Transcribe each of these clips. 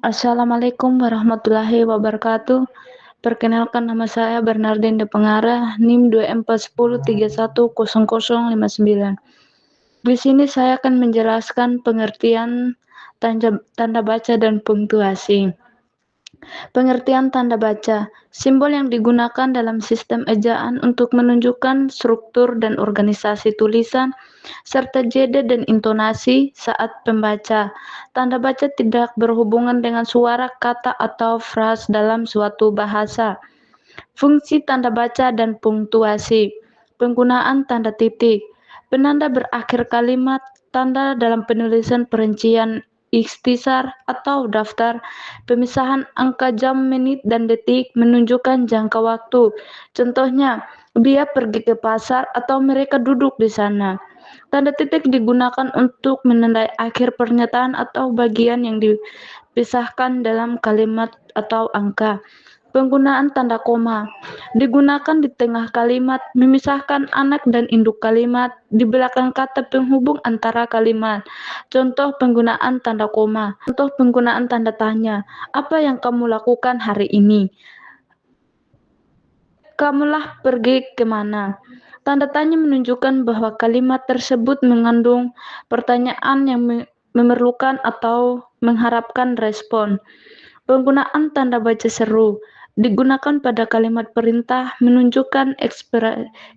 Assalamualaikum warahmatullahi wabarakatuh. Perkenalkan nama saya Bernardin de Pengara, NIM 2410310059. Di sini saya akan menjelaskan pengertian tanda baca dan punktuasi. Pengertian tanda baca, simbol yang digunakan dalam sistem ejaan untuk menunjukkan struktur dan organisasi tulisan, serta jeda dan intonasi saat pembaca. Tanda baca tidak berhubungan dengan suara, kata, atau frasa dalam suatu bahasa. Fungsi tanda baca dan punktuasi. Penggunaan tanda titik. Penanda berakhir kalimat, tanda dalam penulisan perincian ikhtisar atau daftar, pemisahan angka jam, menit, dan detik menunjukkan jangka waktu. Contohnya, dia pergi ke pasar atau mereka duduk di sana. Tanda titik digunakan untuk menandai akhir pernyataan atau bagian yang dipisahkan dalam kalimat atau angka. Penggunaan tanda koma digunakan di tengah kalimat, memisahkan anak dan induk kalimat, di belakang kata penghubung antara kalimat. Contoh penggunaan tanda koma. Contoh penggunaan tanda tanya. Apa yang kamu lakukan hari ini? Kamulah pergi kemana? Tanda tanya menunjukkan bahwa kalimat tersebut mengandung pertanyaan yang memerlukan atau mengharapkan respon. Penggunaan tanda baca seru digunakan pada kalimat perintah menunjukkan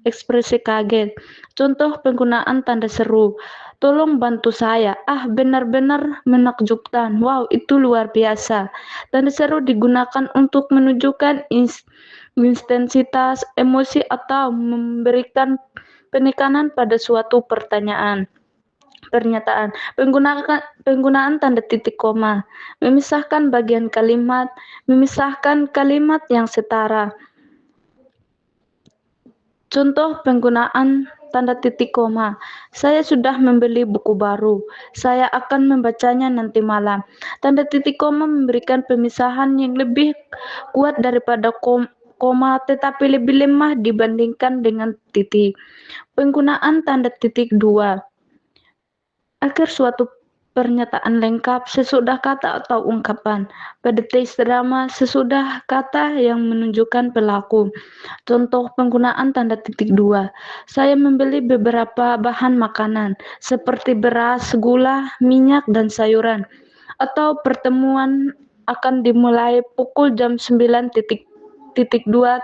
ekspresi kaget. Contoh penggunaan tanda seru, tolong bantu saya. Ah, benar-benar menakjubkan. Wow, itu luar biasa. Tanda seru digunakan untuk menunjukkan intensitas emosi atau memberikan penekanan pada suatu pernyataan. Penggunaan tanda titik koma, memisahkan bagian kalimat, memisahkan kalimat yang setara. Contoh penggunaan tanda titik koma, saya sudah membeli buku baru, saya akan membacanya nanti malam. Tanda titik koma memberikan pemisahan yang lebih kuat daripada koma, tetapi lebih lemah dibandingkan dengan titik. Penggunaan tanda titik dua, akhir suatu pernyataan lengkap sesudah kata atau ungkapan. Pada teks drama, sesudah kata yang menunjukkan pelaku. Contoh penggunaan tanda titik dua. Saya membeli beberapa bahan makanan seperti beras, gula, minyak, dan sayuran. Atau pertemuan akan dimulai pukul jam 9:2:30.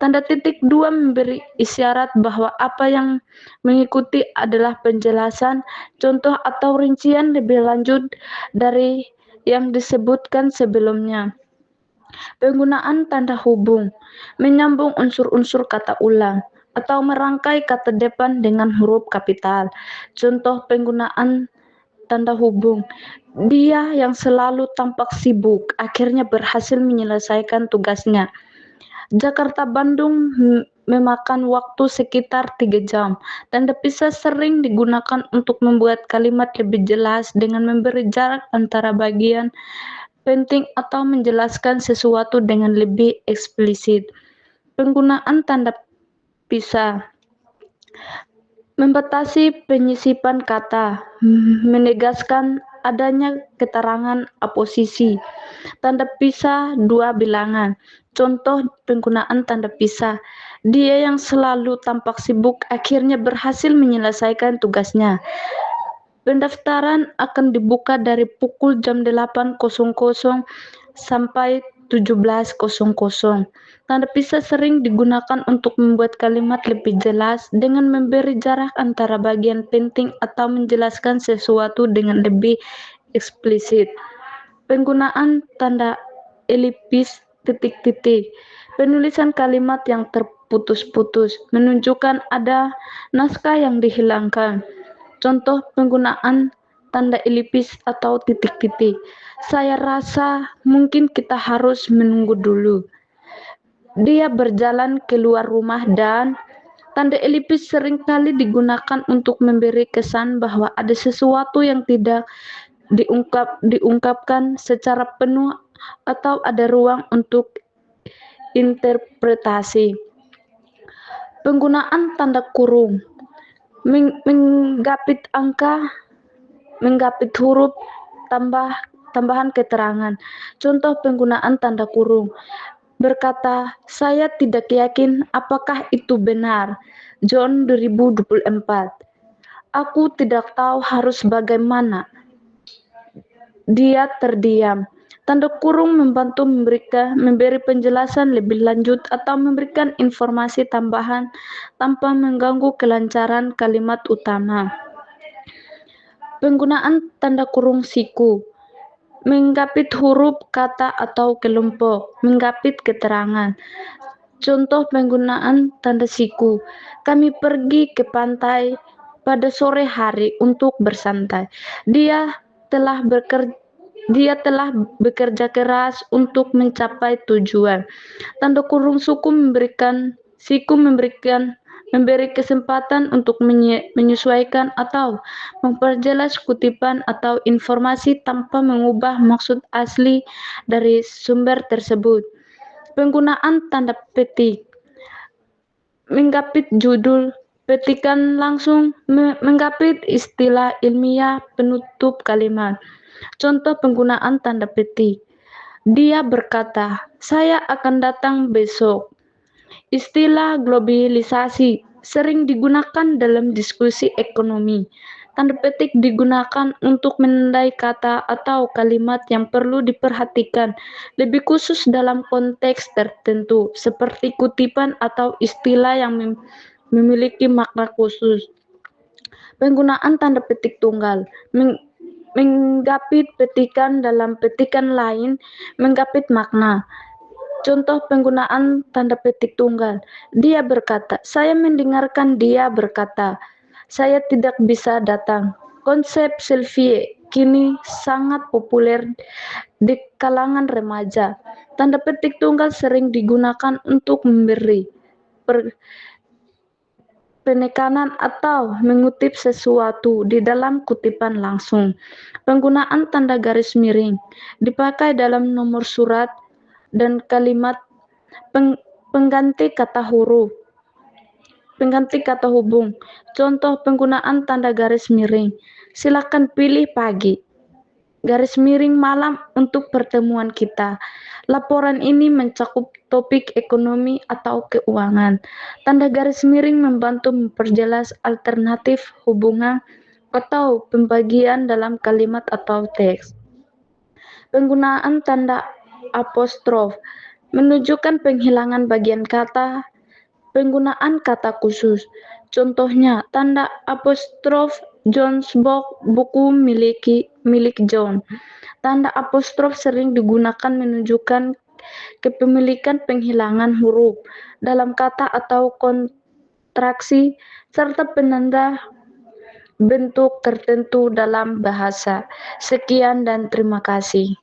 Tanda titik dua memberi isyarat bahwa apa yang mengikuti adalah penjelasan, contoh atau rincian lebih lanjut dari yang disebutkan sebelumnya. Penggunaan tanda hubung, menyambung unsur-unsur kata ulang, atau merangkai kata depan dengan huruf kapital. Contoh penggunaan tanda hubung, dia yang selalu tampak sibuk akhirnya berhasil menyelesaikan tugasnya. Jakarta-Bandung memakan waktu sekitar 3 jam. Tanda pisah sering digunakan untuk membuat kalimat lebih jelas dengan memberi jarak antara bagian penting atau menjelaskan sesuatu dengan lebih eksplisit. Penggunaan tanda pisah membatasi penyisipan kata, menegaskan adanya keterangan aposisi. Tanda pisah dua bilangan. Contoh penggunaan tanda pisah. Dia yang selalu tampak sibuk akhirnya berhasil menyelesaikan tugasnya. Pendaftaran akan dibuka dari pukul jam 8.00 sampai 17.00. Tanda pisah sering digunakan untuk membuat kalimat lebih jelas dengan memberi jarak antara bagian penting atau menjelaskan sesuatu dengan lebih eksplisit. Penggunaan tanda elipsis titik-titik. Penulisan kalimat yang terputus-putus menunjukkan ada naskah yang dihilangkan. Contoh penggunaan tanda elipsis atau titik-titik. Saya rasa mungkin kita harus menunggu dulu. Dia berjalan keluar rumah dan tanda elipsis seringkali digunakan untuk memberi kesan bahwa ada sesuatu yang tidak diungkapkan secara penuh atau ada ruang untuk interpretasi. Penggunaan tanda kurung, menggapit angka, menggapit huruf, tambah tambahan keterangan. Contoh penggunaan tanda kurung. Berkata, saya tidak yakin apakah itu benar. John 2024. Aku tidak tahu harus bagaimana. Dia terdiam. Tanda kurung membantu memberi penjelasan lebih lanjut atau memberikan informasi tambahan tanpa mengganggu kelancaran kalimat utama. Penggunaan tanda kurung siku. Menggapit huruf, kata, atau kelompok. Menggapit keterangan. Contoh penggunaan tanda siku. Kami pergi ke pantai pada sore hari untuk bersantai. Dia telah bekerja keras untuk mencapai tujuan. Tanda kurung siku memberi kesempatan untuk menyesuaikan atau memperjelas kutipan atau informasi tanpa mengubah maksud asli dari sumber tersebut. Penggunaan tanda petik. Menggapit judul petikan langsung, menggapit istilah ilmiah penutup kalimat. Contoh penggunaan tanda petik. Dia berkata, saya akan datang besok. Istilah globalisasi sering digunakan dalam diskusi ekonomi. Tanda petik digunakan untuk menandai kata atau kalimat yang perlu diperhatikan, lebih khusus dalam konteks tertentu, seperti kutipan atau istilah yang memiliki makna khusus. Penggunaan tanda petik tunggal. Menggapit petikan dalam petikan lain, menggapit makna. Contoh penggunaan tanda petik tunggal. Dia berkata, saya mendengarkan dia berkata, saya tidak bisa datang. Konsep selfie kini sangat populer di kalangan remaja. Tanda petik tunggal sering digunakan untuk memberi penekanan atau mengutip sesuatu di dalam kutipan langsung. Penggunaan tanda garis miring dipakai dalam nomor surat dan kalimat pengganti kata huruf, pengganti kata hubung. Contoh penggunaan tanda garis miring. Silakan pilih pagi, garis miring malam untuk pertemuan kita. Laporan ini mencakup topik ekonomi atau keuangan. Tanda garis miring membantu memperjelas alternatif hubungan atau pembagian dalam kalimat atau teks. Penggunaan tanda apostrof menunjukkan penghilangan bagian kata. Penggunaan kata khusus. Contohnya, tanda apostrof John's box, buku milik John. Tanda apostrof sering digunakan menunjukkan kepemilikan penghilangan huruf dalam kata atau kontraksi serta penanda bentuk tertentu dalam bahasa. Sekian dan terima kasih.